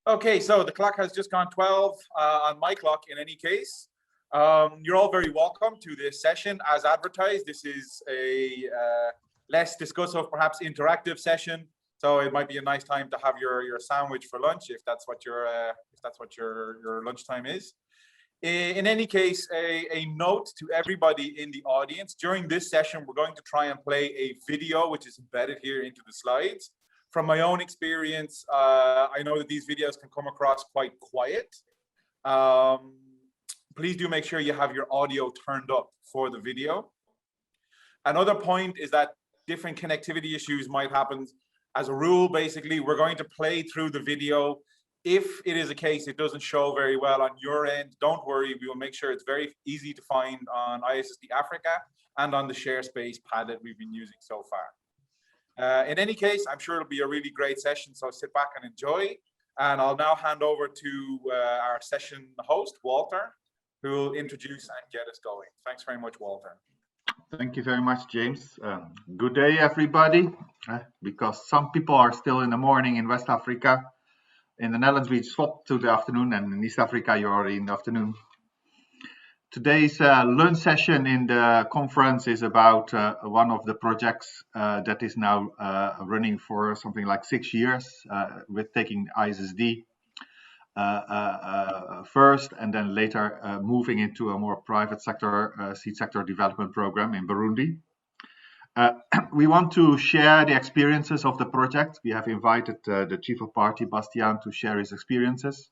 Okay, so the clock has just gone 12 on my clock in any case. You're all very welcome to this session. As advertised, this is a less discussive, perhaps interactive session. So it might be a nice time to have your sandwich for lunch if that's what your lunchtime is. In any case, a note to everybody in the audience. During this session, we're going to try and play a video which is embedded here into the slides. From my own experience, I know that these videos can come across quite quiet. Please do make sure you have your audio turned up for the video. Another point is that different connectivity issues might happen. As a rule, basically, we're going to play through the video. If it is a case it doesn't show very well on your end, don't worry. We will make sure it's very easy to find on ISSD Africa and on the share space pad that we've been using so far. In any case, I'm sure it'll be a really great session, so sit back and enjoy. And I'll now hand over to our session host, Walter, who will introduce and get us going. Thanks very much, Walter. Thank you very much, James. Good day, everybody. Because some people are still in the morning in West Africa. In the Netherlands, we swapped to the afternoon, and in East Africa, you're already in the afternoon. Today's lunch session in the conference is about one of the projects that is now running for something like 6 years, with taking ISSD first, and then later moving into a more private sector, seed sector development program in Burundi. We want to share the experiences of the project. We have invited the Chief of Party, Bastiaan, to share his experiences.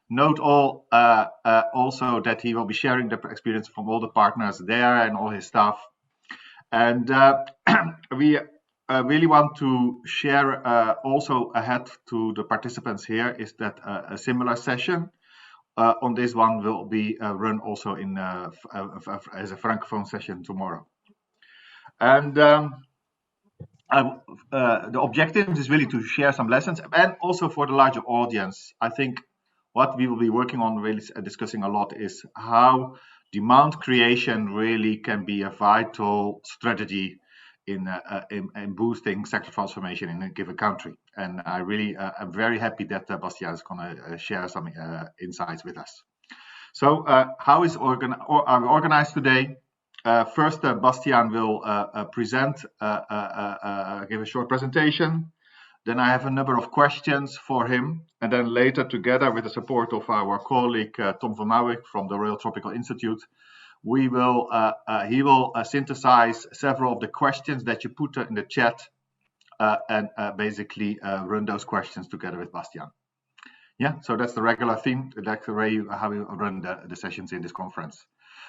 Note also that he will be sharing the experience from all the partners there and all his staff. And we really want to share also ahead to the participants here is that a similar session on this one will be run also in as a Francophone session tomorrow. And the objective is really to share some lessons, and also for the larger audience. I think what we will be working on, really discussing a lot, is how demand creation really can be a vital strategy in boosting sector transformation in a given country. And I really am very happy that Bastiaan is going to share some insights with us. So how is organized today? First, Bastiaan will present, give a short presentation. Then I have a number of questions for him. And then later, together with the support of our colleague, Tom van Mauwijk from the Royal Tropical Institute, he will synthesize several of the questions that you put in the chat and basically run those questions together with Bastiaan. Yeah, so that's the regular theme. That's the way how we run the sessions in this conference.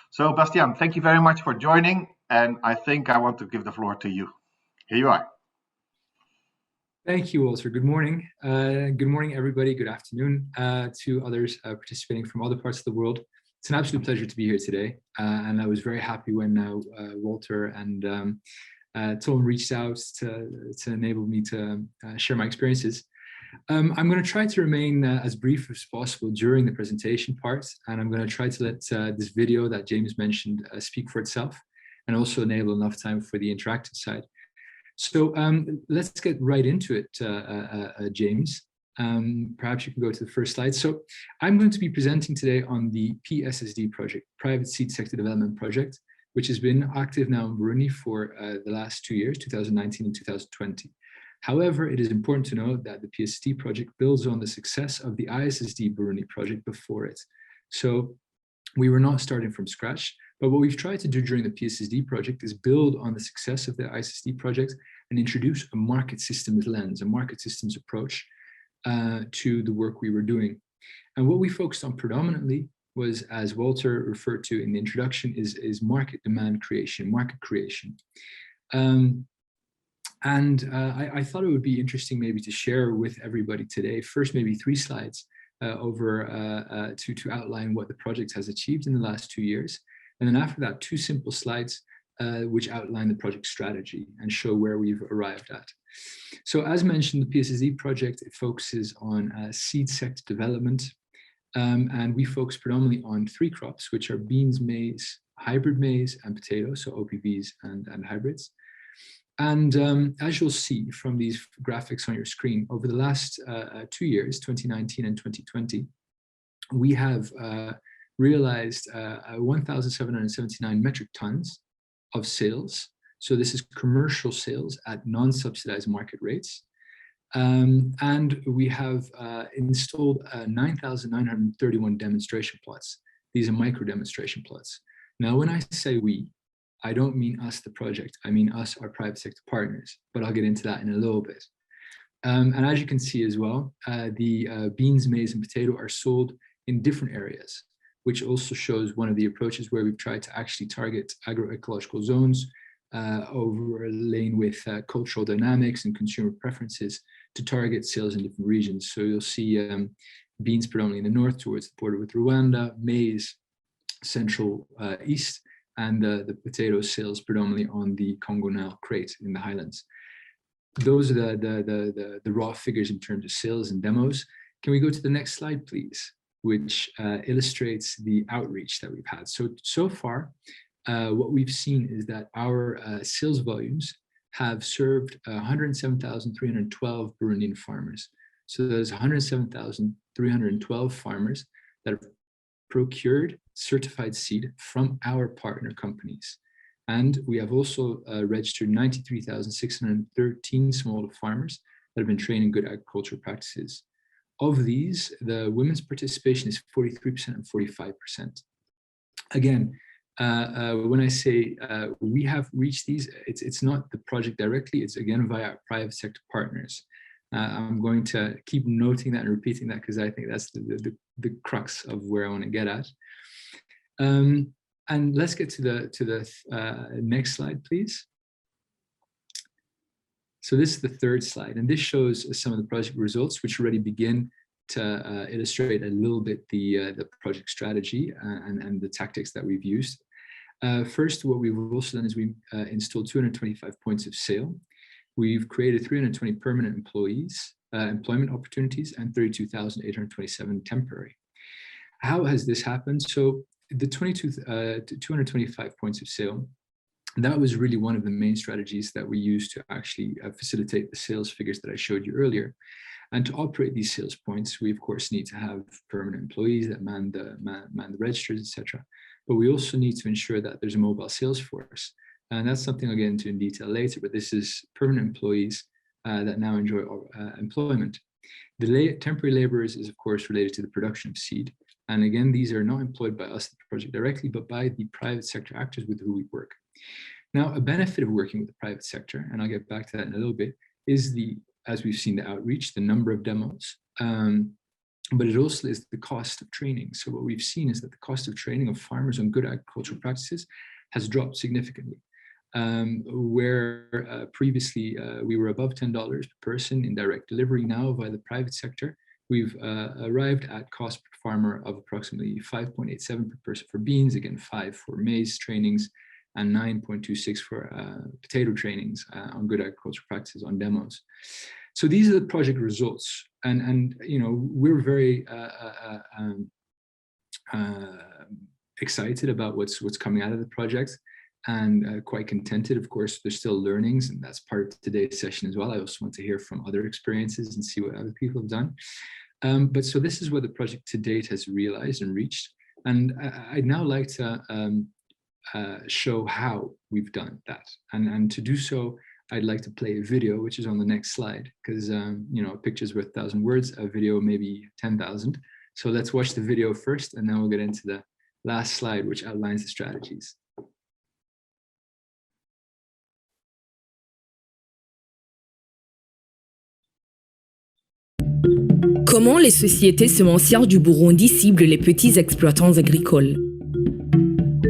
So, Bastiaan, thank you very much for joining, and I think I want to give the floor to you. Here you are. Thank you, Walter. Good morning. Good morning, everybody. Good afternoon to others participating from other parts of the world. It's an absolute pleasure to be here today, and I was very happy when Walter and Tom reached out to enable me to share my experiences. I'm going to try to remain as brief as possible during the presentation part, and I'm going to try to let this video that James mentioned speak for itself, and also enable enough time for the interactive side. So let's get right into it, James. Perhaps you can go to the first slide. So I'm going to be presenting today on the PSSD project, Private Seed Sector Development Project, which has been active now in Burundi for the last 2 years, 2019 and 2020. However, it is important to note that the PSSD project builds on the success of the ISSD Burundi project before it. So we were not starting from scratch, but what we've tried to do during the PSSD project is build on the success of the ISSD project and introduce a market systems lens, a market systems approach to the work we were doing. And what we focused on predominantly was, as Walter referred to in the introduction, is market demand creation, market creation. I thought it would be interesting maybe to share with everybody today, first maybe 3 slides to outline what the project has achieved in the last 2 years. And then after that, 2 simple slides which outline the project strategy and show where we've arrived at. So as mentioned, the PSSD project, it focuses on seed sector development. And we focus predominantly on 3 crops, which are beans, maize, hybrid maize, and potatoes, so OPVs and hybrids. And as you'll see from these graphics on your screen, over the last 2 years, 2019 and 2020, we have realized 1,779 metric tons of sales. So this is commercial sales at non-subsidized market rates. And we have installed 9,931 demonstration plots. These are micro demonstration plots. Now, when I say we, I don't mean us, the project. I mean us, our private sector partners, but I'll get into that in a little bit. And as you can see as well, the beans, maize, and potato are sold in different areas, which also shows one of the approaches where we've tried to actually target agroecological zones, overlaying with cultural dynamics and consumer preferences to target sales in different regions. So you'll see beans predominantly in the north towards the border with Rwanda, maize central east, and the potato sales predominantly on the Congo-Nile crate in the highlands. Those are the raw figures in terms of sales and demos. Can we go to the next slide, please, which illustrates the outreach that we've had. So far, what we've seen is that our sales volumes have served 107,312 Burundian farmers. So there's 107,312 farmers that have procured certified seed from our partner companies. And we have also registered 93,613 smallholder farmers that have been trained in good agricultural practices. Of these, the women's participation is 43% and 45%. Again, when I say we have reached these, it's not the project directly, it's again via our private sector partners. I'm going to keep noting that and repeating that because I think that's the crux of where I want to get at. And let's get to the next slide, please. So this is the third slide, and this shows some of the project results, which already begin to illustrate a little bit the project strategy and the tactics that we've used. First, what we've also done is we installed 225 points of sale. We've created 320 permanent employment opportunities, and 32,827 temporary. How has this happened? So the 225 points of sale, that was really one of the main strategies that we used to actually facilitate the sales figures that I showed you earlier. And to operate these sales points, we of course need to have permanent employees that man the registers, etc. But we also need to ensure that there's a mobile sales force. And that's something I'll get into in detail later, but this is permanent employees that now enjoy employment. The temporary laborers is of course related to the production of seed. And again, these are not employed by us, the project directly, but by the private sector actors with whom we work. Now, a benefit of working with the private sector, and I'll get back to that in a little bit, is as we've seen, the outreach, the number of demos, but it also is the cost of training. So what we've seen is that the cost of training of farmers on good agricultural practices has dropped significantly. Where previously we were above $10 per person in direct delivery, now via the private sector, we've arrived at cost per farmer of approximately 5.87 per person for beans, again 5 for maize trainings, and 9.26 for potato trainings on good agricultural practices on demos. So these are the project results, and you know, we're very excited about what's coming out of the project, and quite contented. Of course, there's still learnings, and that's part of today's session as well. I also want to hear from other experiences and see what other people have done. But so this is what the project to date has realized and reached. And I'd now like to show how we've done that. And to do so, I'd like to play a video, which is on the next slide, because you know, a picture's worth 1,000 words, a video maybe 10,000. So let's watch the video first, and then we'll get into the last slide, which outlines the strategies. Comment les sociétés semencières du Burundi ciblent les petits exploitants agricoles?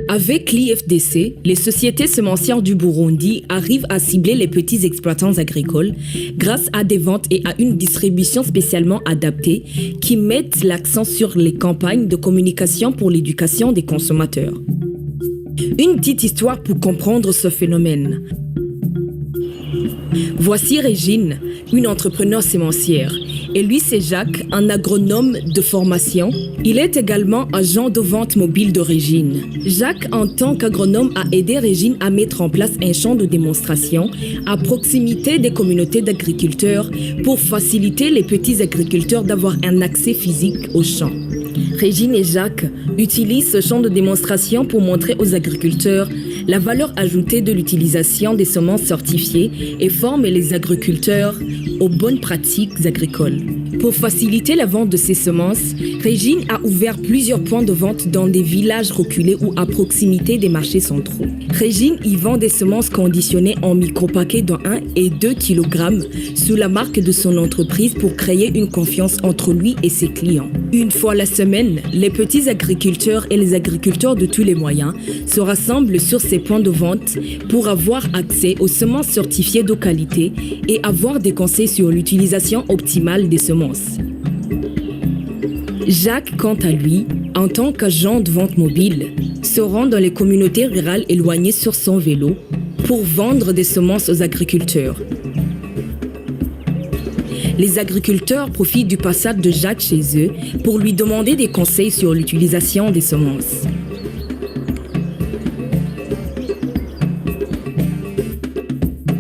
Avec l'IFDC, les sociétés semencières du Burundi arrivent à cibler les petits exploitants agricoles grâce à des ventes et à une distribution spécialement adaptée qui mettent l'accent sur les campagnes de communication pour l'éducation des consommateurs. Une petite histoire pour comprendre ce phénomène. Voici Régine, une entrepreneure sémencière. Et lui, c'est Jacques, un agronome de formation. Il est également agent de vente mobile de Régine. Jacques, en tant qu'agronome, a aidé Régine à mettre en place un champ de démonstration à proximité des communautés d'agriculteurs pour faciliter les petits agriculteurs d'avoir un accès physique au champ. Régine et Jacques utilisent ce champ de démonstration pour montrer aux agriculteurs la valeur ajoutée de l'utilisation des semences certifiées et former les agriculteurs aux bonnes pratiques agricoles. Pour faciliter la vente de ces semences, Régine a ouvert plusieurs points de vente dans des villages reculés ou à proximité des marchés centraux. Régine y vend des semences conditionnées en micro-paquets de 1 et 2 kg sous la marque de son entreprise pour créer une confiance entre lui et ses clients. Une fois la semaine, les petits agriculteurs et les agriculteurs de tous les moyens se rassemblent sur ces points de vente pour avoir accès aux semences certifiées de qualité et avoir des conseils sur l'utilisation optimale des semences. Jacques, quant à lui, en tant qu'agent de vente mobile, se rend dans les communautés rurales éloignées sur son vélo pour vendre des semences aux agriculteurs. Les agriculteurs profitent du passage de Jacques chez eux pour lui demander des conseils sur l'utilisation des semences.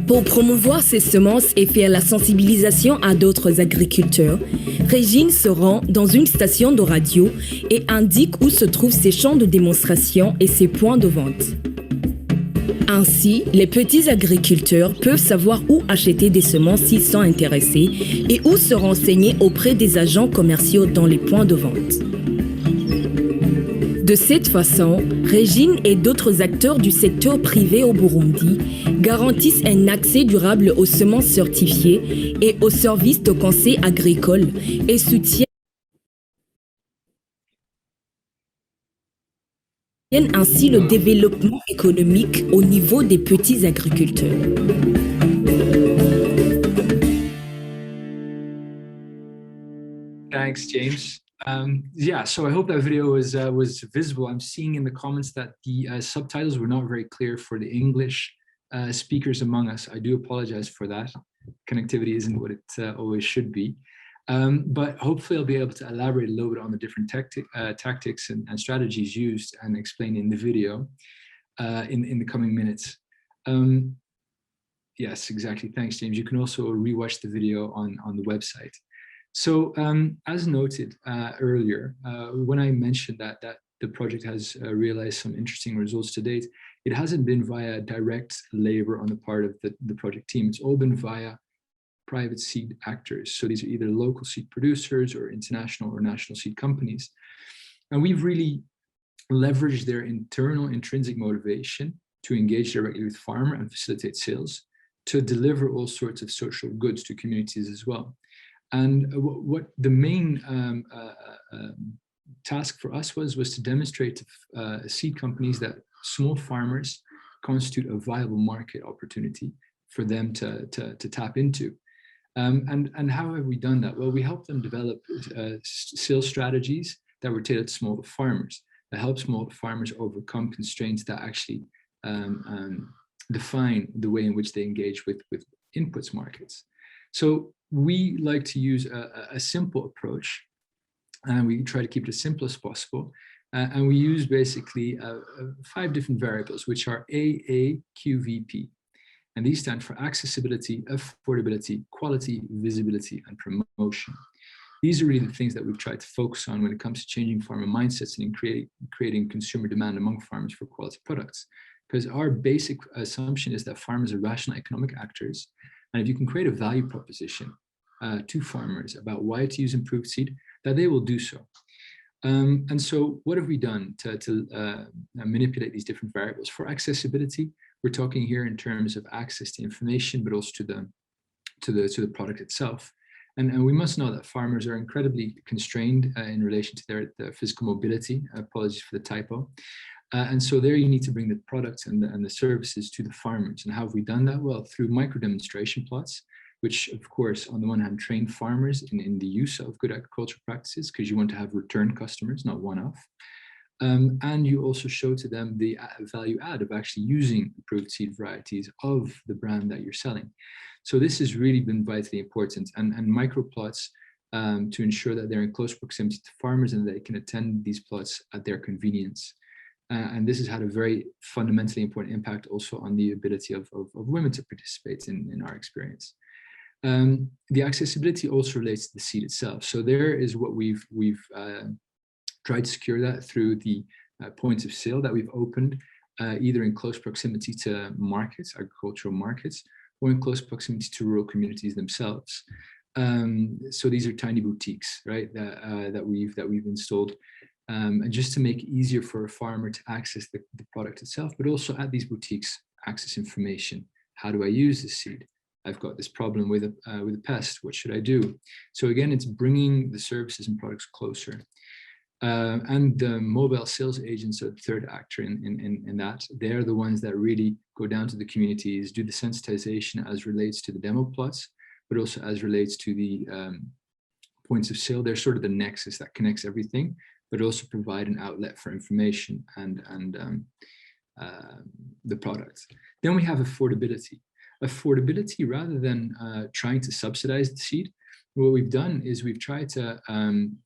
Pour promouvoir ces semences et faire la sensibilisation à d'autres agriculteurs, Régine se rend dans une station de radio et indique où se trouvent ses champs de démonstration et ses points de vente. Ainsi, les petits agriculteurs peuvent savoir où acheter des semences s'ils sont intéressés et où se renseigner auprès des agents commerciaux dans les points de vente. De cette façon, Régine et d'autres acteurs du secteur privé au Burundi garantissent un accès durable aux semences certifiées et aux services de conseil agricole et soutiennent ainsi le développement économique au niveau des petits agriculteurs. Thanks, James. Yeah, so I hope that video was visible. I'm seeing in the comments that the subtitles were not very clear for the English speakers among us. I do apologize for that. Connectivity isn't what it always should be. But hopefully I'll be able to elaborate a little bit on the different tactics and strategies used and explained in the video in the coming minutes. Yes, exactly. Thanks, James. You can also rewatch the video on the website. So as noted earlier, when I mentioned that the project has realized some interesting results to date, it hasn't been via direct labor on the part of the project team. It's all been via private seed actors. So these are either local seed producers or international or national seed companies. And we've really leveraged their internal intrinsic motivation to engage directly with farmer and facilitate sales, to deliver all sorts of social goods to communities as well. And what the main task for us was to demonstrate to seed companies that small farmers constitute a viable market opportunity for them to tap into. And how have we done that? Well, we helped them develop sales strategies that were tailored to small farmers, that help small farmers overcome constraints that actually define the way in which they engage with inputs markets. So we like to use a simple approach, and we try to keep it as simple as possible. And we use basically 5 different variables, which are AAQVP. And these stand for accessibility, affordability, quality, visibility, and promotion. These are really the things that we've tried to focus on when it comes to changing farmer mindsets and creating consumer demand among farmers for quality products. Because our basic assumption is that farmers are rational economic actors. And if you can create a value proposition to farmers about why to use improved seed, that they will do so. And so what have we done to manipulate these different variables? For accessibility, we're talking here in terms of access to information, but also to the product itself. And we must know that farmers are incredibly constrained in relation to their physical mobility. Apologies for the typo. And so there you need to bring the products and the services to the farmers. And how have we done that? Well, through micro demonstration plots, which of course, on the one hand, train farmers in the use of good agricultural practices, because you want to have return customers, not one-off. And you also show to them the value add of actually using improved seed varieties of the brand that you're selling. So this has really been vitally important, and microplots to ensure that they're in close proximity to farmers and they can attend these plots at their convenience. And this has had a very fundamentally important impact also on the ability of women to participate in our experience. The accessibility also relates to the seed itself. So there is what we've tried to secure that through the points of sale that we've opened, either in close proximity to markets, agricultural markets, or in close proximity to rural communities themselves. So these are tiny boutiques, right, that we've installed, and just to make it easier for a farmer to access the product itself, but also at these boutiques access information. How do I use this seed? I've got this problem with a pest. What should I do? So again, it's bringing the services and products closer. And the mobile sales agents are the third actor in that. They're the ones that really go down to the communities, do the sensitization as relates to the demo plots, but also as relates to the points of sale. They're sort of the nexus that connects everything, but also provide an outlet for information and the products. Then we have affordability. Affordability, rather than trying to subsidize the seed, what we've done is we've tried to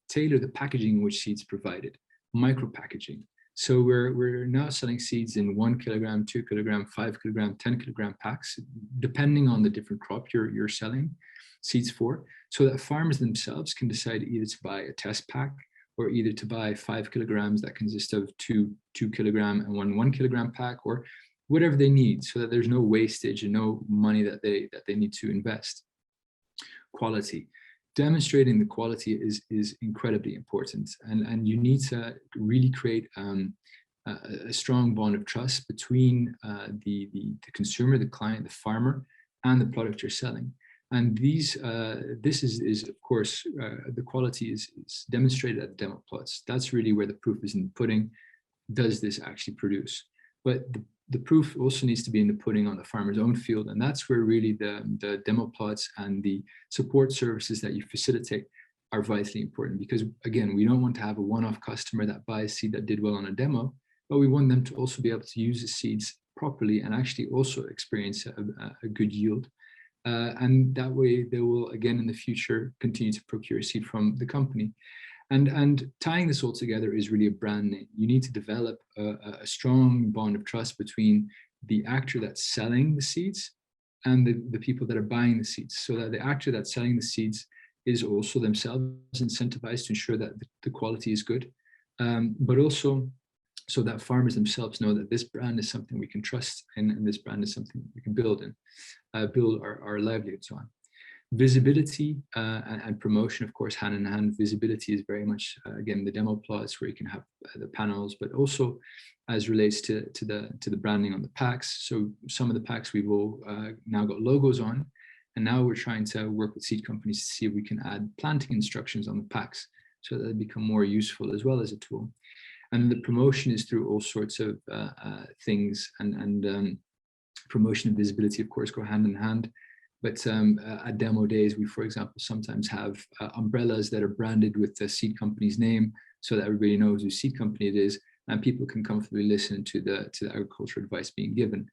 tailor the packaging in which seeds provided, micro packaging. So we're now selling seeds in 1 kilogram, 2 kilogram, 5 kilogram, 10 kilogram packs, depending on the different crop you're selling seeds for, so that farmers themselves can decide either to buy a test pack or either to buy 5 kilograms that consist of two kilogram and 1 kilogram pack, or whatever they need, so that there's no wastage and no money that they need to invest. Quality. Demonstrating the quality is incredibly important, and you need to really create a strong bond of trust between the consumer, the client, the farmer, and the product you're selling. And this is of course, the quality is demonstrated at the demo plots. That's really where the proof is in the pudding. Does this actually produce? But the proof also needs to be in the pudding on the farmer's own field. And that's where really the demo plots and the support services that you facilitate are vitally important, because again, we don't want to have a one-off customer that buys seed that did well on a demo, but we want them to also be able to use the seeds properly and actually also experience a good yield. And that way they will, again, in the future, continue to procure seed from the company. And tying this all together is really a brand name. You need to develop a strong bond of trust between the actor that's selling the seeds and the people that are buying the seeds, so that the actor that's selling the seeds is also themselves incentivized to ensure that the quality is good, but also so that farmers themselves know that this brand is something we can trust and this brand is something we can build our livelihoods on. Visibility and promotion, of course, hand in hand. Visibility is very much, again, the demo plots where you can have the panels, but also as relates to the branding on the packs. So some of the packs we've all now got logos on, and now we're trying to work with seed companies to see if we can add planting instructions on the packs so that they become more useful as well as a tool. And the promotion is through all sorts of things, and promotion and visibility, of course, go hand in hand. But at demo days, we, for example, sometimes have umbrellas that are branded with the seed company's name, so that everybody knows whose seed company it is, and people can comfortably listen to the agricultural advice being given.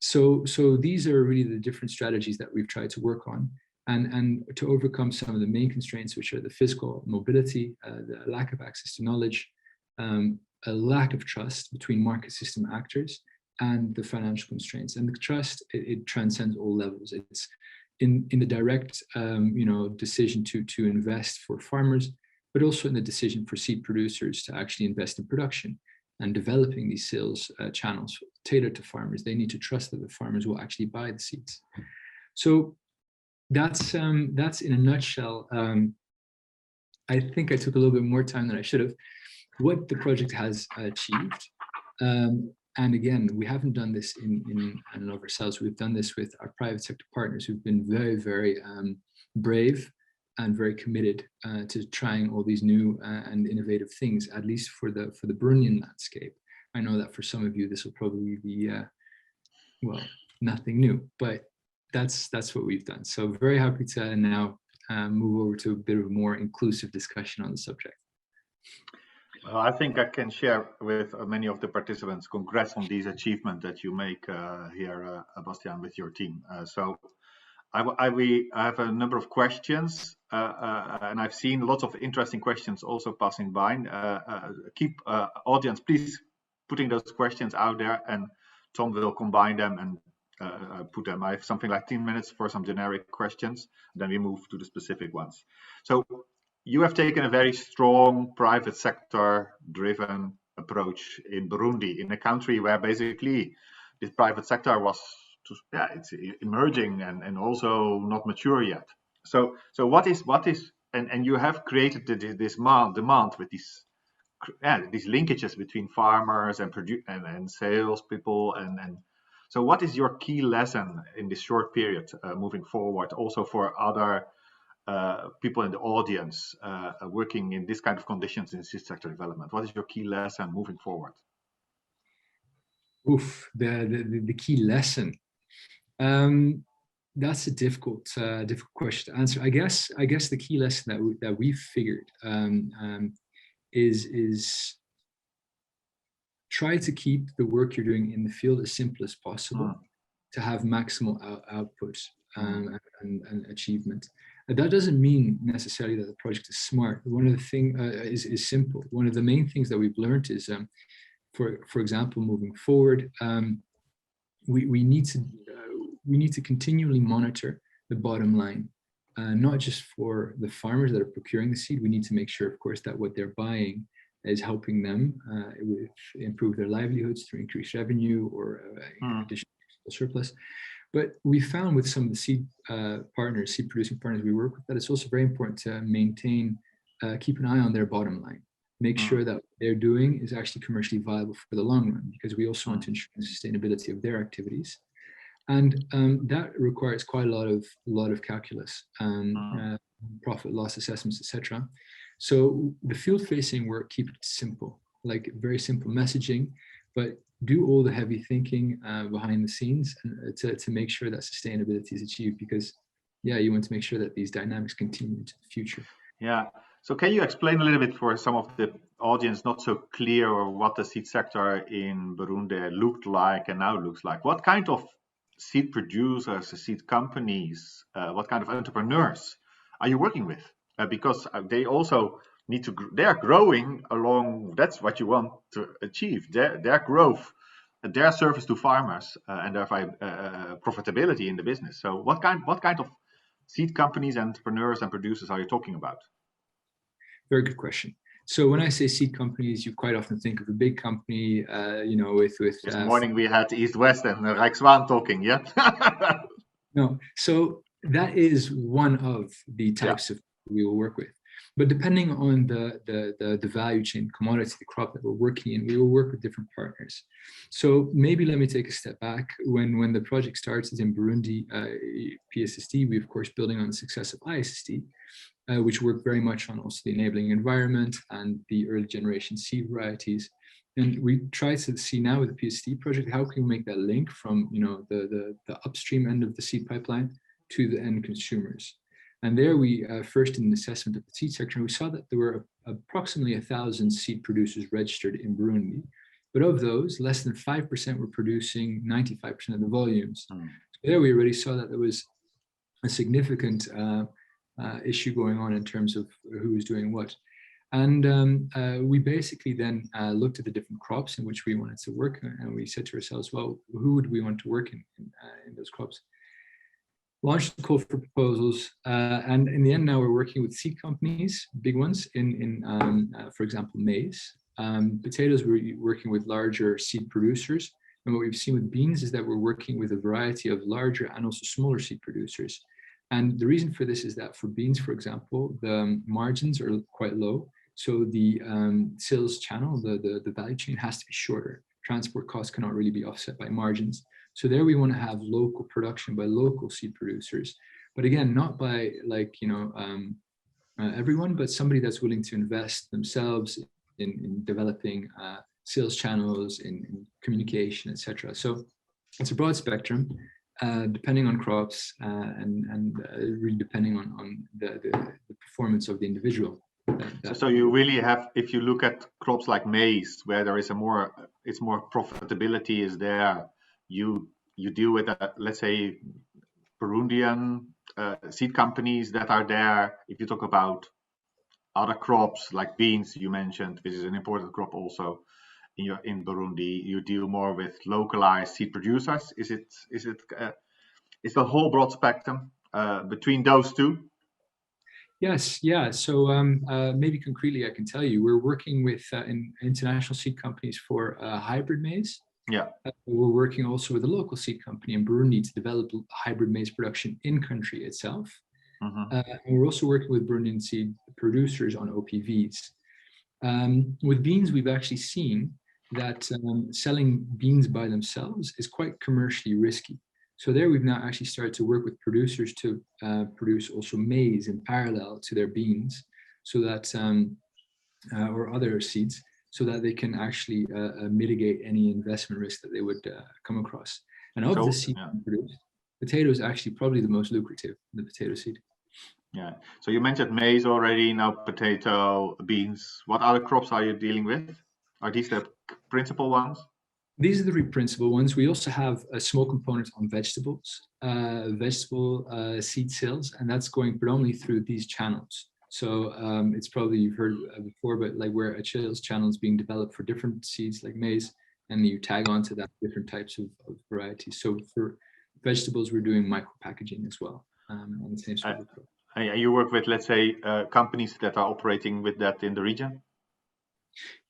So these are really the different strategies that we've tried to work on, and to overcome some of the main constraints, which are the physical mobility, the lack of access to knowledge, a lack of trust between market system actors, and the financial constraints. And the trust, it transcends all levels. It's in the direct decision to invest for farmers, but also in the decision for seed producers to actually invest in production and developing these sales channels tailored to farmers. They need to trust that the farmers will actually buy the seeds. So that's in a nutshell. I think I took a little bit more time than I should have, what the project has achieved. And again, we haven't done this in and of ourselves. We've done this with our private sector partners who've been very, very brave and very committed to trying all these new and innovative things, at least for the Burundian landscape. I know that for some of you, this will probably be, well, nothing new, but that's what we've done. So very happy to now move over to a bit of a more inclusive discussion on the subject. I think I can share with many of the participants. Congrats on these achievements that you make here, Bastiaan, with your team. So I have a number of questions, and I've seen lots of interesting questions also passing by. Keep audience, please, putting those questions out there, and Tom will combine them and put them. I have something like 10 minutes for some generic questions, then we move to the specific ones. So you have taken a very strong private sector driven approach in Burundi, in a country where basically this private sector was it's emerging and also not mature yet. So what is and you have created this demand with these linkages between farmers and sales people and so what is your key lesson in this short period moving forward, also for other people in the audience working in this kind of conditions in seed sector development? What is your key lesson moving forward? Oof, the key lesson. That's a difficult question to answer. I guess the key lesson that we've figured is try to keep the work you're doing in the field as simple as possible to have maximal output and achievement. That doesn't mean necessarily that the project is smart. One of the things is simple. One of the main things that we've learned is, for example, moving forward, we need to continually monitor the bottom line, not just for the farmers that are procuring the seed. We need to make sure, of course, that what they're buying is helping them improve their livelihoods through increased revenue or additional surplus. But we found with some of the seed producing partners we work with, that it's also very important to keep an eye on their bottom line. Make sure that what they're doing is actually commercially viable for the long run, because we also want to ensure the sustainability of their activities. And that requires quite a lot of calculus, profit loss assessments, etc. So the field-facing work, keep it simple, like very simple messaging, but do all the heavy thinking behind the scenes to make sure that sustainability is achieved, because you want to make sure that these dynamics continue into the future. Yeah. So can you explain a little bit for some of the audience not so clear, or what the seed sector in Burundi looked like and now looks like? What kind of seed producers, seed companies, what kind of entrepreneurs are you working with? Because they also need to, they are growing along, that's what you want to achieve, their growth, their service to farmers, and their profitability in the business. So what kind of seed companies, entrepreneurs and producers are you talking about? Very good question. So when I say seed companies, you quite often think of a big company, with. This morning we had East West and Rijkswaan talking, yeah? No, so that is one of the types of we will work with. But depending on the value chain, commodity, the crop that we're working in, we will work with different partners. So maybe let me take a step back. When the project starts is in Burundi, PSSD, we of course building on the success of ISST, which work very much on also the enabling environment and the early generation seed varieties. And we try to see now with the PSSD project, how can we make that link from the upstream end of the seed pipeline to the end consumers. And there we first did an assessment of the seed sector, and we saw that there were approximately 1,000 seed producers registered in Burundi. But of those, less than 5% were producing 95% of the volumes. So there we already saw that there was a significant issue going on in terms of who was doing what. And we basically then looked at the different crops in which we wanted to work, and we said to ourselves, well, who would we want to work in those crops? Launched a call for proposals, and in the end now we're working with seed companies, big ones, in for example, maize. Potatoes, we're working with larger seed producers. And what we've seen with beans is that we're working with a variety of larger and also smaller seed producers. And the reason for this is that for beans, for example, the margins are quite low. So the sales channel, the value chain has to be shorter. Transport costs cannot really be offset by margins. So there we want to have local production by local seed producers. But again, not by everyone, but somebody that's willing to invest themselves in developing sales channels, in communication, etc. So it's a broad spectrum, depending on crops and really depending on the performance of the individual. So you really have, if you look at crops like maize, where there is it's more profitability is there. You deal with let's say Burundian seed companies that are there. If you talk about other crops like beans, you mentioned, which is an important crop also in Burundi, you deal more with localized seed producers. Is the whole broad spectrum between those two? Yes, yeah. So maybe concretely, I can tell you, we're working with international seed companies for hybrid maize. Yeah. We're working also with a local seed company in Burundi to develop hybrid maize production in country itself. And we're also working with Burundian seed producers on OPVs. With beans, we've actually seen that selling beans by themselves is quite commercially risky. So there we've now actually started to work with producers to produce also maize in parallel to their beans, so that, or other seeds, so that they can actually mitigate any investment risk that they would come across. And of the seed produced, potato is actually probably the most lucrative, the potato seed. Yeah. So you mentioned maize already, now potato, beans. What other crops are you dealing with? Are these the principal ones? These are the three principal ones. We also have a small component on vegetables, seed sales, and that's going predominantly through these channels. So it's probably you've heard before, but like where a sales channel is being developed for different seeds like maize, and you tag onto that different types of varieties. So for vegetables, we're doing micro packaging as well on the same sort of approach. You work with, let's say, companies that are operating with that in the region?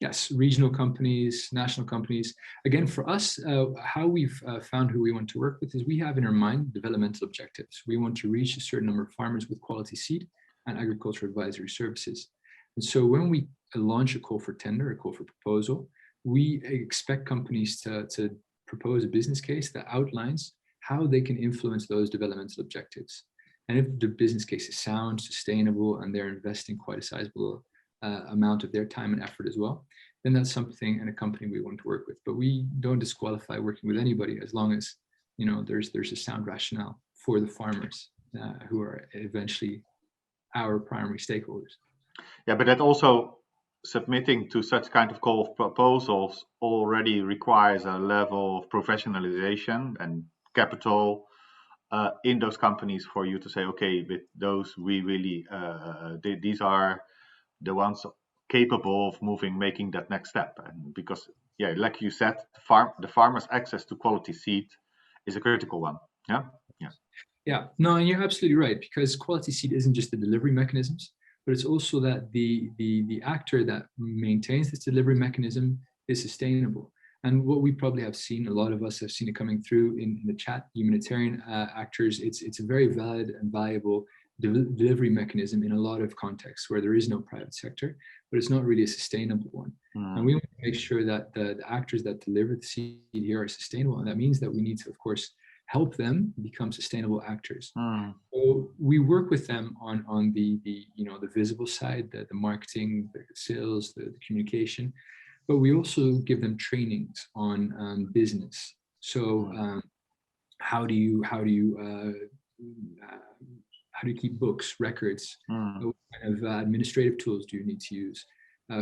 Yes, regional companies, national companies. Again, for us, how we've found who we want to work with is we have in our mind developmental objectives. We want to reach a certain number of farmers with quality seed and agricultural advisory services. And so when we launch a call for tender, a call for proposal, we expect companies to propose a business case that outlines how they can influence those developmental objectives. And if the business case is sound, sustainable, and they're investing quite a sizable amount of their time and effort as well, then that's something and a company we want to work with. But we don't disqualify working with anybody as long as there's a sound rationale for the farmers who are eventually our primary stakeholders. Yeah, but that also submitting to such kind of call of proposals already requires a level of professionalization and capital in those companies for you to say, okay, with those we really these are the ones capable of making that next step. And because, yeah, like you said, the farmer's access to quality seed is a critical one. Yeah. No, and you're absolutely right, because quality seed isn't just the delivery mechanisms, but it's also that the actor that maintains this delivery mechanism is sustainable. And what we probably have seen, a lot of us have seen it coming through in the chat, humanitarian actors, it's a very valid and valuable delivery mechanism in a lot of contexts where there is no private sector, but it's not really a sustainable one. And we want to make sure that the actors that deliver the seed here are sustainable. And that means that we need to, of course, help them become sustainable actors. So we work with them on the visible side, the marketing, the sales, the communication, but we also give them trainings on business. So how do you keep books, records? What kind of administrative tools do you need to use?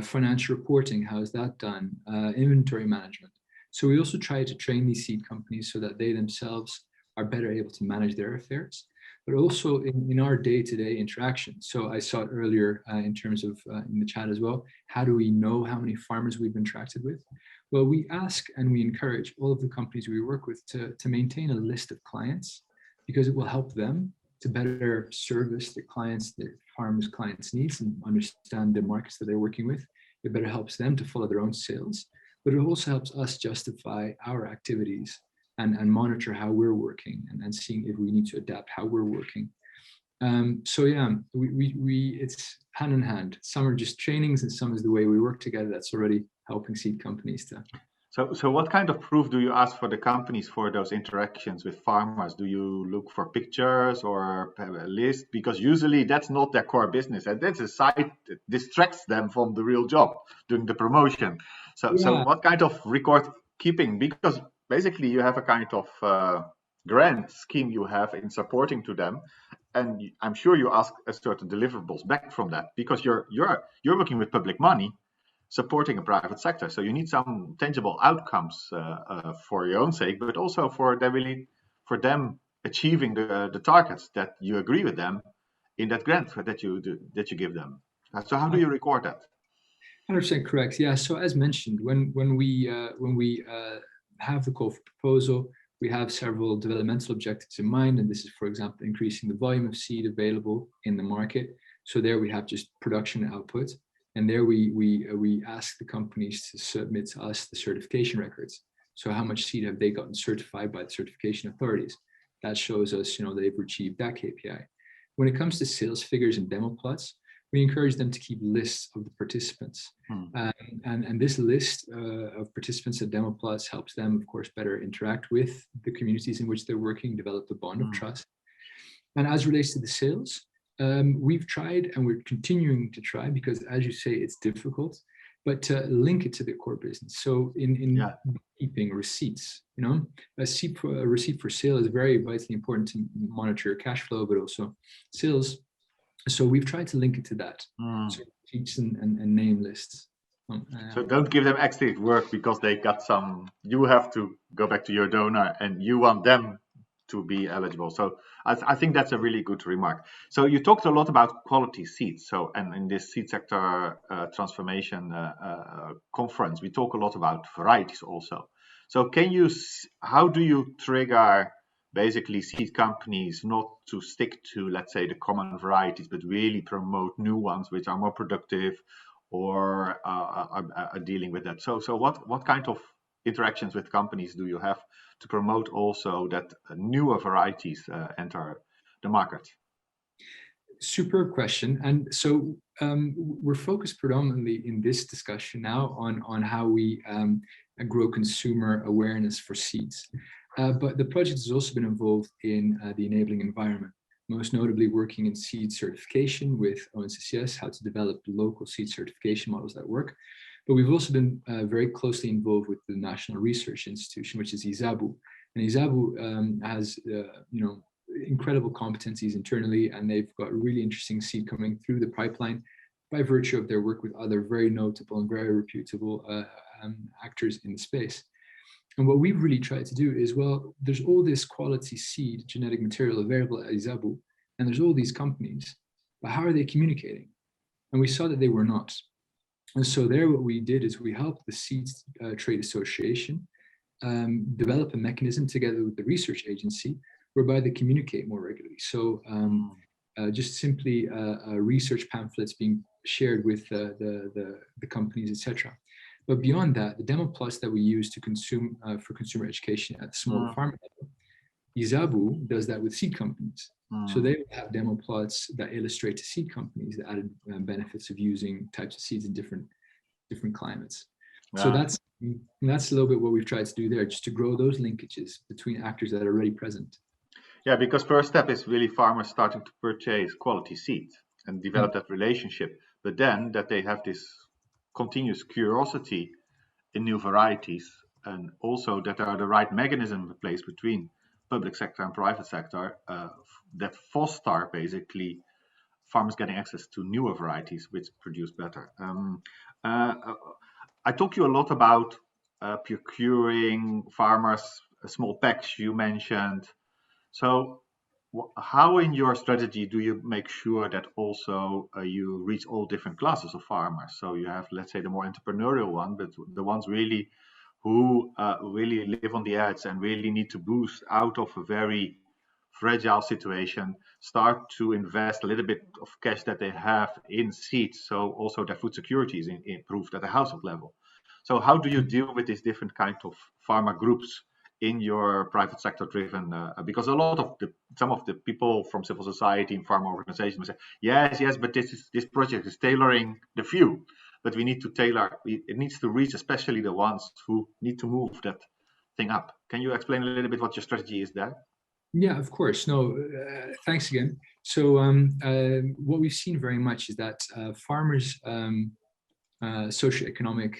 Financial reporting, how is that done? Inventory management. So we also try to train these seed companies so that they themselves are better able to manage their affairs, but also in our day-to-day interaction. So I saw it earlier in terms of in the chat as well, how do we know how many farmers we've interacted with? Well, we ask and we encourage all of the companies we work with to maintain a list of clients, because it will help them to better service the clients, the farmers' clients' needs, and understand the markets that they're working with. It better helps them to follow their own sales, but it also helps us justify our activities and monitor how we're working and seeing if we need to adapt how we're working. So yeah, it's hand in hand. Some are just trainings and some is the way we work together that's already helping seed companies to. So what kind of proof do you ask for the companies for those interactions with farmers? Do you look for pictures or have a list? Because usually that's not their core business, and that's a side that distracts them from the real job, doing the promotion. So what kind of record keeping? Because basically you have a kind of grant scheme you have in supporting to them, and I'm sure you ask a certain deliverables back from that, because you're working with public money supporting a private sector, so you need some tangible outcomes for your own sake, but also for them achieving the targets that you agree with them in that grant that you give them. So how do you record that? 100% correct. Yeah. So as mentioned, when we have the call for proposal, we have several developmental objectives in mind, and this is, for example, increasing the volume of seed available in the market. So there we have just production output, and there we ask the companies to submit to us the certification records. So how much seed have they gotten certified by the certification authorities? That shows us, they've achieved that KPI. When it comes to sales figures and demo plots, we encourage them to keep lists of the participants. And this list of participants and demo plots helps them, of course, better interact with the communities in which they're working, develop the bond of trust. And as relates to the sales, we've tried, and we're continuing to try, because as you say, it's difficult, but to link it to the core business. So in keeping receipts, a receipt for sale is very vitally important to monitor your cash flow, but also sales. So we've tried to link it to that. So receipts and name lists. So don't give them extra work because they got some, you have to go back to your donor and you want them to be eligible. So I think that's a really good remark. So you talked a lot about quality seeds. So, and in this seed sector transformation conference, we talk a lot about varieties also. So how do you trigger basically seed companies not to stick to, let's say, the common varieties, but really promote new ones which are more productive or are dealing with that? So what kind of interactions with companies do you have to promote also that newer varieties enter the market? Superb question. And so we're focused predominantly in this discussion now on how we grow consumer awareness for seeds. But the project has also been involved in the enabling environment, most notably working in seed certification with ONCCS, how to develop local seed certification models that work. But we've also been very closely involved with the National Research Institution, which is ISABU. And ISABU has incredible competencies internally, and they've got really interesting seed coming through the pipeline by virtue of their work with other very notable and very reputable actors in the space. And what we've really tried to do is, well, there's all this quality seed genetic material available at ISABU, and there's all these companies, but how are they communicating? And we saw that they were not. And so there what we did is we helped the Seeds Trade Association develop a mechanism together with the research agency whereby they communicate more regularly. So just simply research pamphlets being shared with the companies, etc. But beyond that, the demo plots that we use to consume for consumer education at the smaller farm level, ISABU does that with seed companies. So they have demo plots that illustrate to seed companies the added benefits of using types of seeds in different climates. So that's a little bit what we've tried to do there, just to grow those linkages between actors that are already present. Yeah, because first step is really farmers starting to purchase quality seeds and develop that relationship, but then that they have this continuous curiosity in new varieties, and also that there are the right mechanisms in place between public sector and private sector that foster basically farmers getting access to newer varieties which produce better. I talked to you a lot about procuring farmers small packs you mentioned. So how in your strategy do you make sure that also you reach all different classes of farmers? So you have, let's say, the more entrepreneurial one, but the ones really who really live on the edge and really need to boost out of a very fragile situation, start to invest a little bit of cash that they have in seeds, so also their food security is improved at a household level. So how do you deal with these different kind of farmer groups in your private sector driven, because a lot of some of the people from civil society and farmer organizations say, yes, but this project is tailoring the few, but we need to tailor, it needs to reach especially the ones who need to move that thing up. Can you explain a little bit what your strategy is there? Yeah, of course. No, thanks again. So what we've seen very much is that farmers' socioeconomic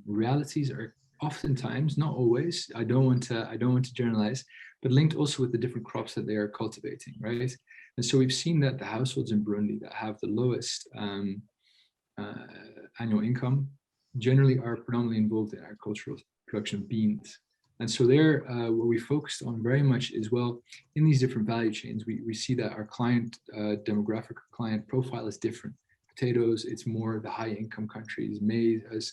realities are oftentimes, not always, I don't want to generalize, but linked also with the different crops that they are cultivating, right? And so we've seen that the households in Burundi that have the lowest annual income generally are predominantly involved in agricultural production of beans. And so there, what we focused on very much is, well, in these different value chains, we see that our client demographic, client profile is different. Potatoes, it's more the high income countries, maize as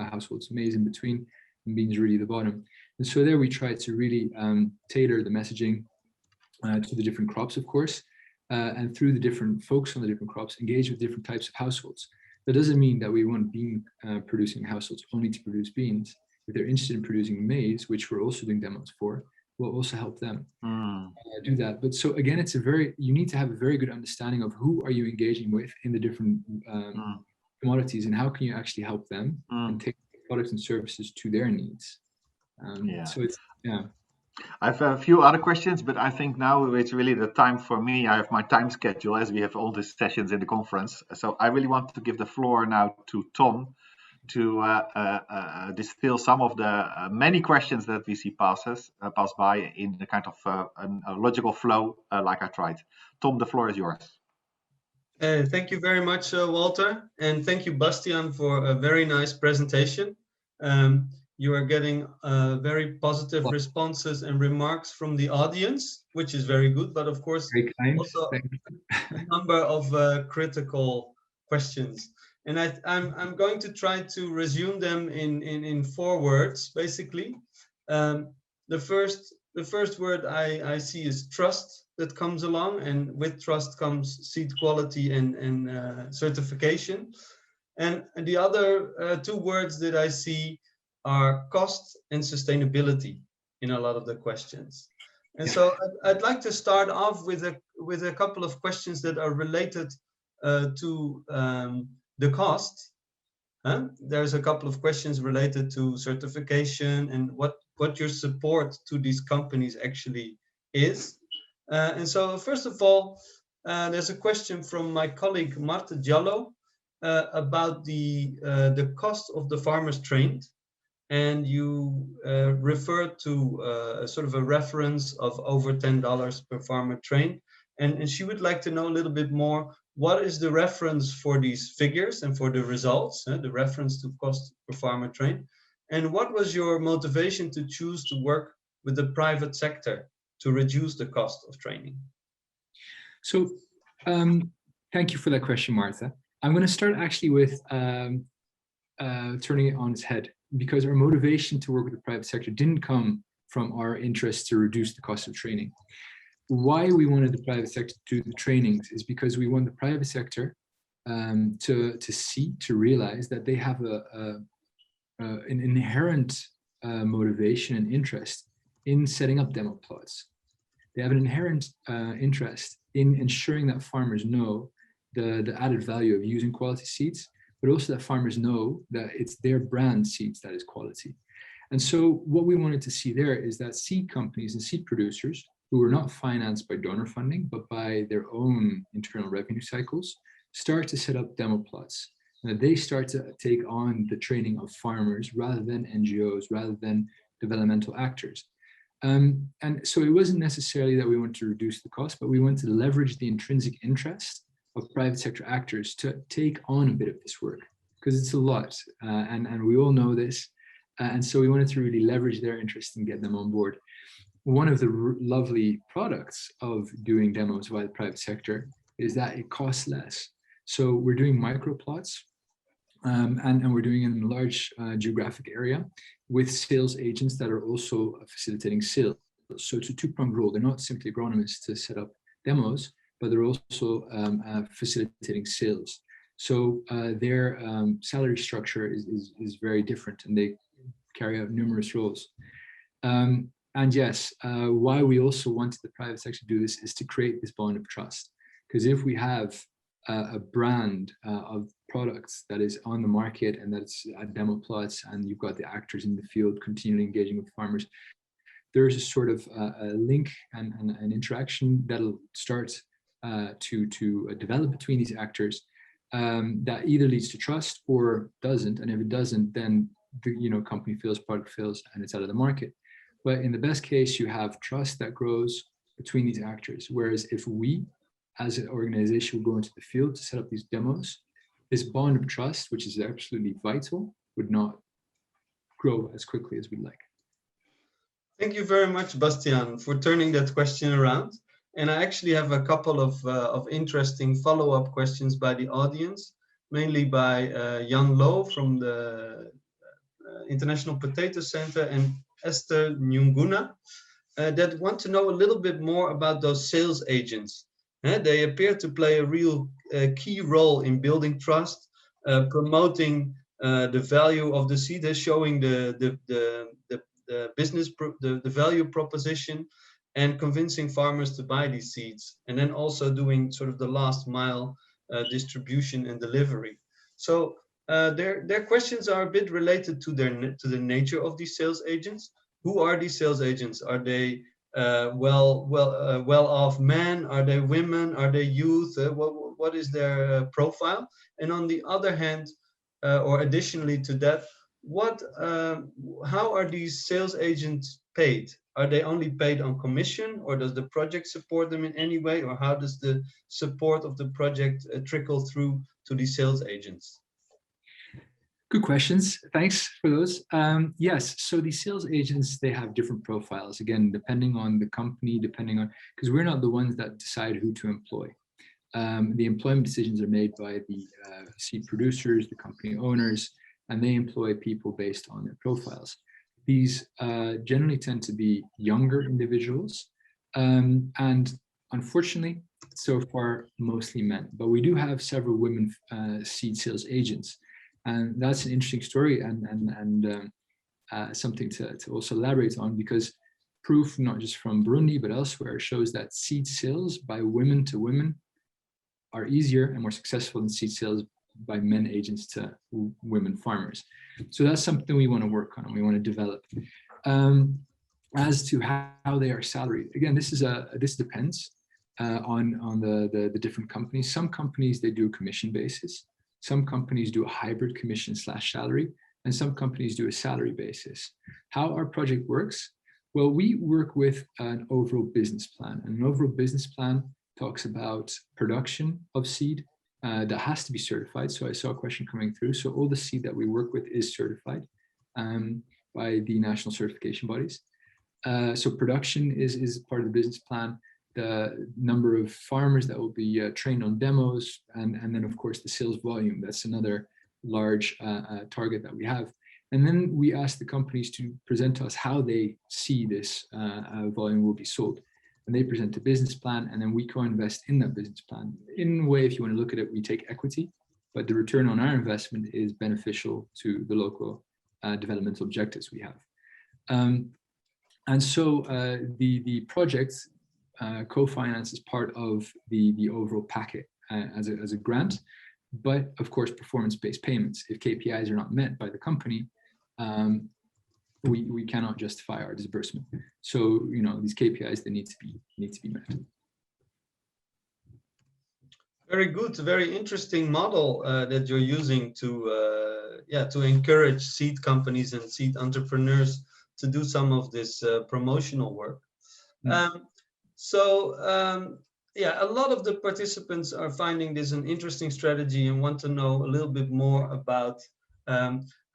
households, maize in between, and beans really the bottom. And so there we try to really tailor the messaging to the different crops, of course, and through the different folks on the different crops, engage with different types of households. That doesn't mean that we want bean producing households only to produce beans. If they're interested in producing maize, which we're also doing demos for, we'll also help them do that. But so again, you need to have a very good understanding of who are you engaging with in the different commodities, and how can you actually help them and take products and services to their needs. So it's, I have a few other questions, but I think now it's really the time for me. I have my time schedule as we have all these sessions in the conference. So I really want to give the floor now to Tom to distill some of the many questions that we see pass by in the kind of a logical flow like I tried. Tom, the floor is yours. Thank you very much, Walter. And thank you, Bastiaan, for a very nice presentation. You are getting very positive responses and remarks from the audience, which is very good, but of course also a number of critical questions. And I'm going to try to resume them in 4 words, basically. The first word I see is trust that comes along, and with trust comes seed quality and certification. And the other 2 words that I see are cost and sustainability in a lot of the questions. And so I'd like to start off with a couple of questions that are related to the cost. There's a couple of questions related to certification and what your support to these companies actually is. And so first of all, there's a question from my colleague Marta Diallo about the cost of the farmers trained. And you referred to a sort of a reference of over $10 per farmer trained. And she would like to know a little bit more, what is the reference for these figures and for the results, the reference to cost per farmer trained? And what was your motivation to choose to work with the private sector to reduce the cost of training? So thank you for that question, Martha. I'm going to start actually with turning it on its head, because our motivation to work with the private sector didn't come from our interest to reduce the cost of training. Why we wanted the private sector to do the trainings is because we want the private sector to realize that they have an inherent motivation and interest in setting up demo plots. They have an inherent interest in ensuring that farmers know the added value of using quality seeds, but also that farmers know that it's their brand seeds that is quality. And so what we wanted to see there is that seed companies and seed producers who are not financed by donor funding, but by their own internal revenue cycles, start to set up demo plots. And that they start to take on the training of farmers rather than NGOs, rather than developmental actors. And so it wasn't necessarily that we wanted to reduce the cost, but we wanted to leverage the intrinsic interest of private sector actors to take on a bit of this work, because it's a lot, and we all know this. And so we wanted to really leverage their interest and get them on board. One of the lovely products of doing demos by the private sector is that it costs less. So we're doing micro plots, and we're doing it in a large geographic area with sales agents that are also facilitating sales. So it's a 2-pronged role. They're not simply agronomists to set up demos, but they're also facilitating sales. So their salary structure is very different, and they carry out numerous roles. And yes, why we also wanted the private sector to do this is to create this bond of trust. Because if we have a brand of products that is on the market and that's at demo plots, and you've got the actors in the field continually engaging with farmers, there's a sort of a link and an interaction that'll start to develop between these actors that either leads to trust or doesn't. And if it doesn't, then the company fails, product fails, and it's out of the market. But in the best case, you have trust that grows between these actors. Whereas if we, as an organization, will go into the field to set up these demos, this bond of trust, which is absolutely vital, would not grow as quickly as we'd like. Thank you very much, Bastiaan, for turning that question around. And I actually have a couple of interesting follow-up questions by the audience, mainly by Jan Lo from the International Potato Center and Esther Nyunguna, that want to know a little bit more about those sales agents. They appear to play a real key role in building trust, promoting the value of the seed, showing the business, the value proposition, and convincing farmers to buy these seeds, and then also doing sort of the last mile distribution and delivery. So their questions are a bit related to the nature of these sales agents. Who are these sales agents? Are they well-off men? Are they women? Are they youth? What is their profile? And on the other hand, or additionally to that, how are these sales agents paid? Are they only paid on commission, or does the project support them in any way, or how does the support of the project trickle through to these sales agents? Good questions. Thanks for those. Yes, so these sales agents, they have different profiles, again, depending on the company, because we're not the ones that decide who to employ. The employment decisions are made by the seed producers, the company owners, and they employ people based on their profiles. These generally tend to be younger individuals, and unfortunately, so far, mostly men. But we do have several women seed sales agents. And that's an interesting story and something to also elaborate on, because proof, not just from Burundi, but elsewhere, shows that seed sales by women to women are easier and more successful than seed sales by men agents to women farmers. So that's something we want to work on and we want to develop. As to how they are salaried, again, this depends on the different companies. Some companies, they do a commission basis. Some companies do a hybrid commission/salary, and some companies do a salary basis. How our project works? Well, we work with an overall business plan. And an overall business plan talks about production of seed that has to be certified. So I saw a question coming through. So all the seed that we work with is certified by the national certification bodies. So production is part of the business plan. The number of farmers that will be trained on demos, and then of course the sales volume. That's another large target that we have. And then we ask the companies to present to us how they see this volume will be sold. And they present a business plan, and then we co-invest in that business plan. In a way, if you want to look at it, we take equity, but the return on our investment is beneficial to the local developmental objectives we have. And so the project co-finance is part of the overall packet as a grant, but of course performance-based payments. If KPIs are not met by the company, we cannot justify our disbursement. So these KPIs, they need to be met. Very good, very interesting model that you're using to encourage seed companies and seed entrepreneurs to do some of this promotional work. A lot of the participants are finding this an interesting strategy and want to know a little bit more about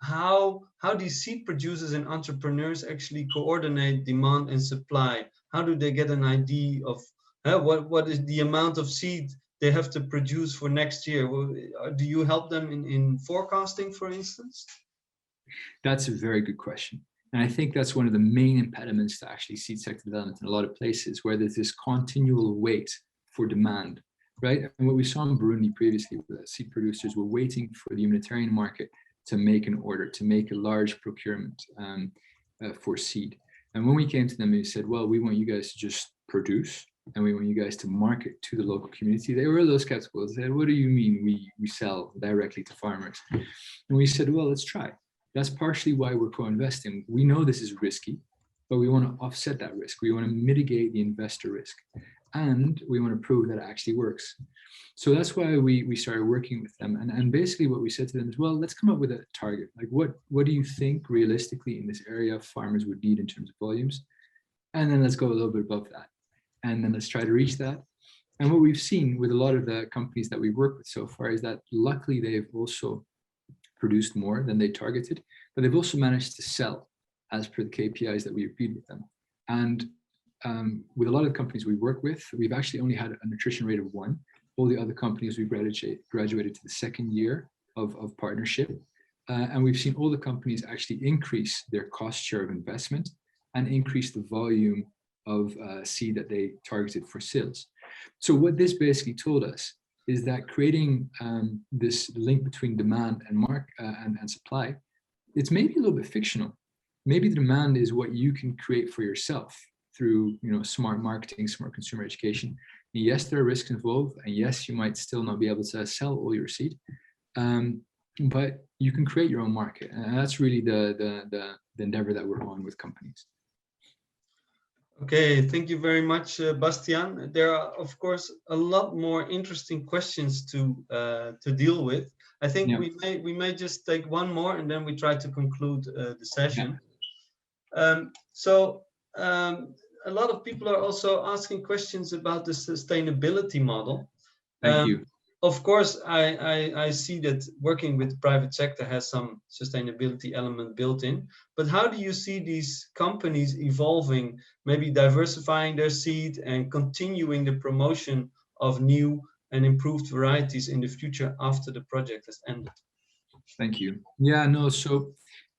how these seed producers and entrepreneurs actually coordinate demand and supply. How do they get an idea of what is the amount of seed they have to produce for next year? Do you help them in forecasting, for instance? That's a very good question. And I think that's one of the main impediments to actually seed sector development in a lot of places, where there's this continual wait for demand, right? And what we saw in Burundi previously, the seed producers were waiting for the humanitarian market to make an order, to make a large procurement for seed. And when we came to them, we said, well, we want you guys to just produce, and we want you guys to market to the local community. They were a little skeptical. They said, what do you mean we sell directly to farmers? And we said, well, let's try. That's partially why we're co-investing. We know this is risky, but we want to offset that risk. We want to mitigate the investor risk. and we want to prove that it actually works. So that's why we started working with them. And basically what we said to them is, well, let's come up with a target. Like what do you think realistically in this area farmers would need in terms of volumes? And then let's go a little bit above that. And then let's try to reach that. And what we've seen with a lot of the companies that we've worked with so far is that luckily they've also produced more than they targeted, but they've also managed to sell as per the KPIs that we agreed with them. And with a lot of the companies we work with, we've actually only had an attrition rate of 1. All the other companies we graduated to the second year of partnership. And we've seen all the companies actually increase their cost share of investment and increase the volume of seed that they targeted for sales. So what this basically told us is that creating this link between demand and supply, it's maybe a little bit fictional. Maybe the demand is what you can create for yourself through, smart marketing, smart consumer education. And yes, there are risks involved, and yes, you might still not be able to sell all your seed, but you can create your own market, and that's really the endeavor that we're on with companies. Okay, thank you very much, Bastiaan. There are, of course, a lot more interesting questions to deal with. I think we may just take one more, and then we try to conclude the session. A lot of people are also asking questions about the sustainability model. Thank you. Of course, I see that working with private sector has some sustainability element built in, but how do you see these companies evolving, maybe diversifying their seed and continuing the promotion of new and improved varieties in the future after the project has ended? Thank you. Yeah, no, so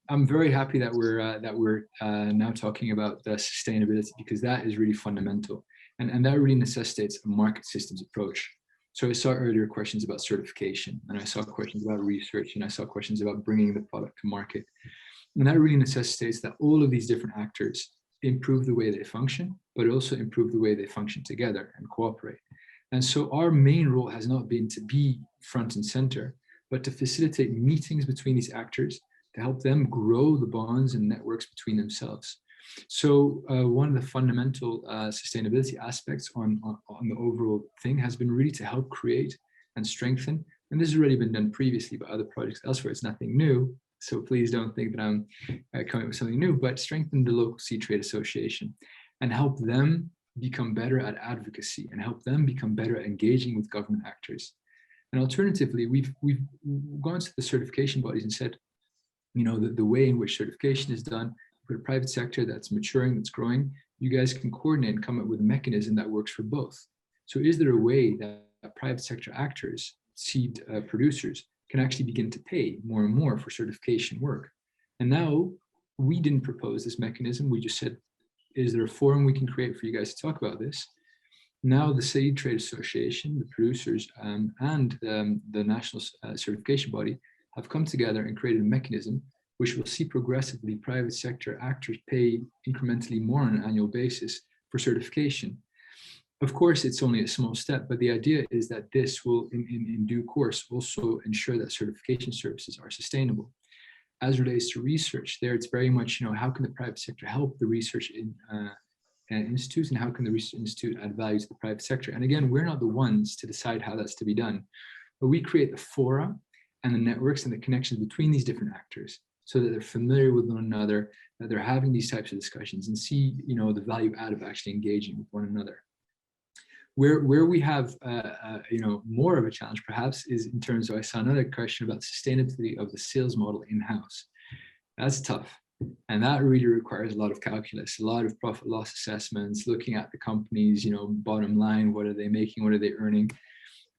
I'm very happy that we're now talking about the sustainability, because that is really fundamental, and that really necessitates a market systems approach. So I saw earlier questions about certification, and I saw questions about research, and I saw questions about bringing the product to market. And that really necessitates that all of these different actors improve the way they function, but also improve the way they function together and cooperate. And so our main role has not been to be front and center, but to facilitate meetings between these actors to help them grow the bonds and networks between themselves. So one of the fundamental sustainability aspects on the overall thing has been really to help create and strengthen, and this has already been done previously by other projects elsewhere, it's nothing new, so please don't think that I'm coming up with something new, but strengthen the local seed trade association and help them become better at advocacy and help them become better at engaging with government actors. And alternatively, we've gone to the certification bodies and said, the way in which certification is done, for the private sector that's maturing, that's growing, you guys can coordinate and come up with a mechanism that works for both. So is there a way that private sector actors, seed producers, can actually begin to pay more and more for certification work? And now we didn't propose this mechanism. We just said, is there a forum we can create for you guys to talk about this? Now the Seed Trade Association, the producers, and the National Certification Body have come together and created a mechanism which will see progressively private sector actors pay incrementally more on an annual basis for certification. Of course, it's only a small step, but the idea is that this will, in due course, also ensure that certification services are sustainable. As relates to research, there it's very much, how can the private sector help the research institutes, and how can the research institute add value to the private sector? And again, we're not the ones to decide how that's to be done, but we create the fora and the networks and the connections between these different actors, so that they're familiar with one another, that they're having these types of discussions and see, the value add of actually engaging with one another. Where we have, more of a challenge perhaps is in terms of, I saw another question about sustainability of the sales model in-house. That's tough. And that really requires a lot of calculus, a lot of profit loss assessments, looking at the company's, bottom line, what are they making, what are they earning?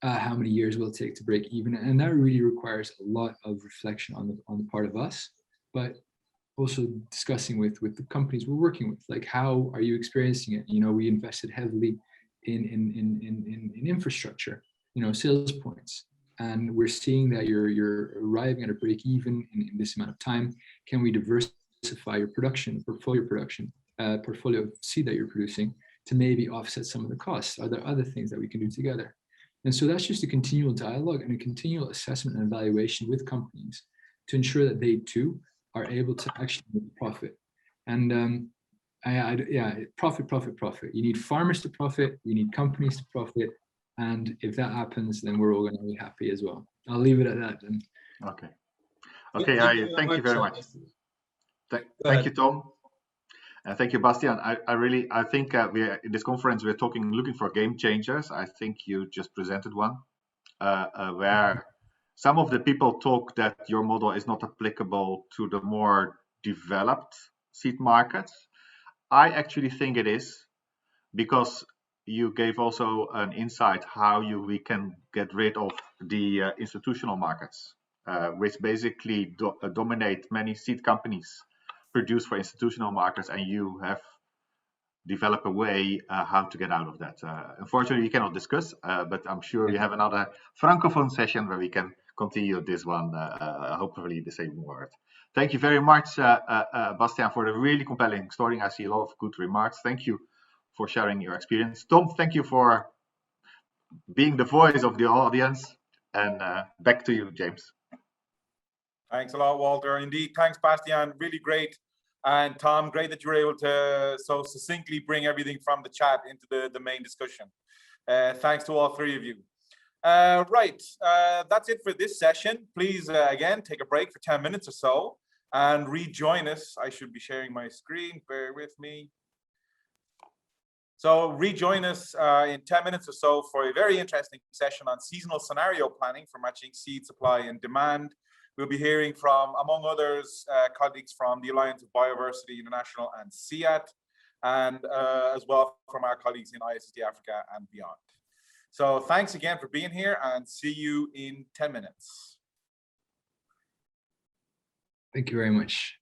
How many years will it take to break even? And that really requires a lot of reflection on the part of us, but also discussing with the companies we're working with, like, how are you experiencing it? We invested heavily in infrastructure, sales points, and we're seeing that you're arriving at a break even in this amount of time. Can we diversify your portfolio of seed that you're producing to maybe offset some of the costs? Are there other things that we can do together? And so that's just a continual dialogue and a continual assessment and evaluation with companies to ensure that they too are able to actually make a profit. And Yeah, profit, profit, profit. You need farmers to profit, you need companies to profit. And if that happens, then we're all going to be happy as well. I'll leave it at that then. Okay. Okay, thank you very much. Thank you, Tom. And thank you, Bastian. I think we are, in this conference, we're looking for game changers. I think you just presented one where some of the people talk that your model is not applicable to the more developed seed markets. I actually think it is, because you gave also an insight how we can get rid of the institutional markets, which basically dominate many seed companies produced for institutional markets, and you have developed a way how to get out of that. Unfortunately, we cannot discuss, but I'm sure we have another Francophone session where we can continue this one, hopefully the same word. Thank you very much, Bastian, for the really compelling story. I see a lot of good remarks. Thank you for sharing your experience. Tom, thank you for being the voice of the audience. And back to you, James. Thanks a lot, Walter. Indeed, thanks, Bastian. Really great. And Tom, great that you were able to so succinctly bring everything from the chat into the main discussion. Thanks to all three of you. Right, that's it for this session. Please, again, take a break for 10 minutes or so and rejoin us. I should be sharing my screen. Bear with me. So rejoin us in 10 minutes or so for a very interesting session on seasonal scenario planning for matching seed supply and demand. We'll be hearing from, among others, colleagues from the Alliance of Biodiversity International and CIAT, and as well from our colleagues in ISSD Africa and beyond. So thanks again for being here, and see you in 10 minutes. Thank you very much.